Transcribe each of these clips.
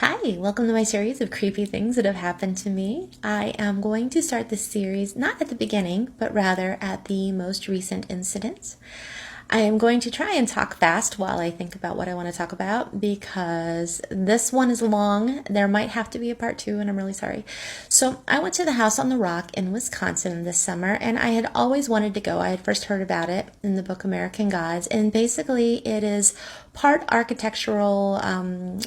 Hi, welcome to my series of creepy things that have happened to me. I am going to start this series not at the beginning, but rather at the most recent incidents. I am going to try and talk fast while I think about what I want to talk about because this one is long. There might have to be a part two, and I'm really sorry. So, I went to the House on the Rock in Wisconsin this summer, and I had always wanted to go. I had first heard about it in the book American Gods, and basically, it is part architectural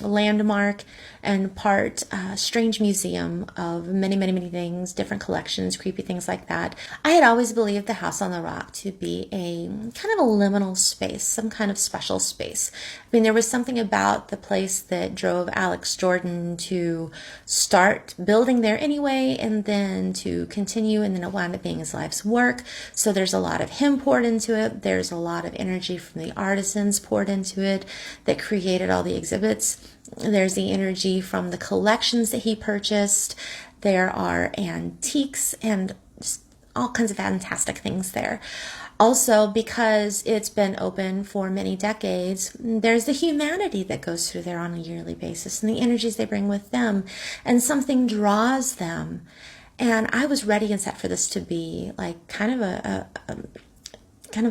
landmark and part strange museum of many, many, many things, different collections, creepy things like that. I had always believed the House on the Rock to be a kind of a liminal space, some kind of special space. I mean, there was something about the place that drove Alex Jordan to start building there anyway, and then to continue, and then it wound up being his life's work. So there's a lot of him poured into it. There's a lot of energy from the artisans poured into it that created all the exhibits. There's the energy from the collections that he purchased. There are antiques and just all kinds of fantastic things there. Also, because it's been open for many decades, there's the humanity that goes through there on a yearly basis and the energies they bring with them, and something draws them. And I was ready and set for this to be like kind of a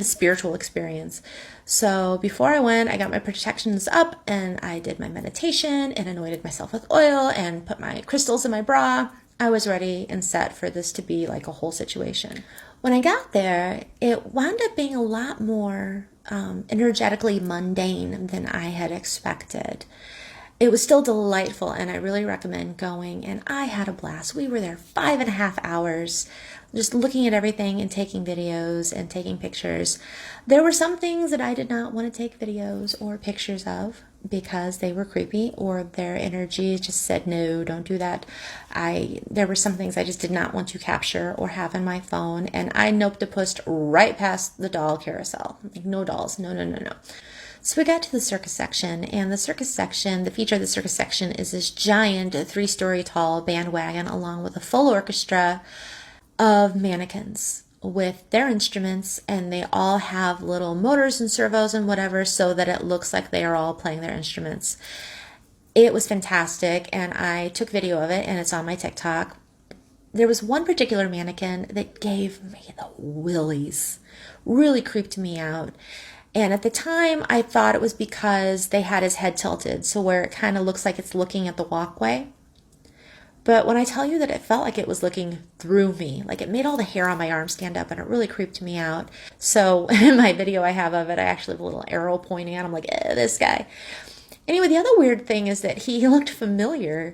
spiritual experience. So before I went, I got my protections up and I did my meditation and anointed myself with oil and put my crystals in my bra. I was ready and set for this to be like a whole situation. When I got there, it wound up being a lot more energetically mundane than I had expected. It was still delightful, and I really recommend going, and I had a blast. We were there 5.5 hours, just looking at everything and taking videos and taking pictures. There were some things that I did not want to take videos or pictures of because they were creepy, or their energy just said, no, don't do that. There were some things I just did not want to capture or have in my phone, and I noped right past the doll carousel. Like, no dolls, no, no, no, no. So we got to the circus section, and the feature of the circus section is this giant 3-story tall bandwagon along with a full orchestra of mannequins with their instruments, and they all have little motors and servos and whatever so that it looks like they are all playing their instruments. It was fantastic, and I took video of it, and it's on my TikTok. There was one particular mannequin that gave me the willies, really creeped me out. And at the time, I thought it was because they had his head tilted, so where it kind of looks like it's looking at the walkway. But when I tell you that it felt like it was looking through me, like it made all the hair on my arm stand up, and it really creeped me out. So in my video I have of it, I actually have a little arrow pointing at him like, this guy. Anyway, the other weird thing is that he looked familiar.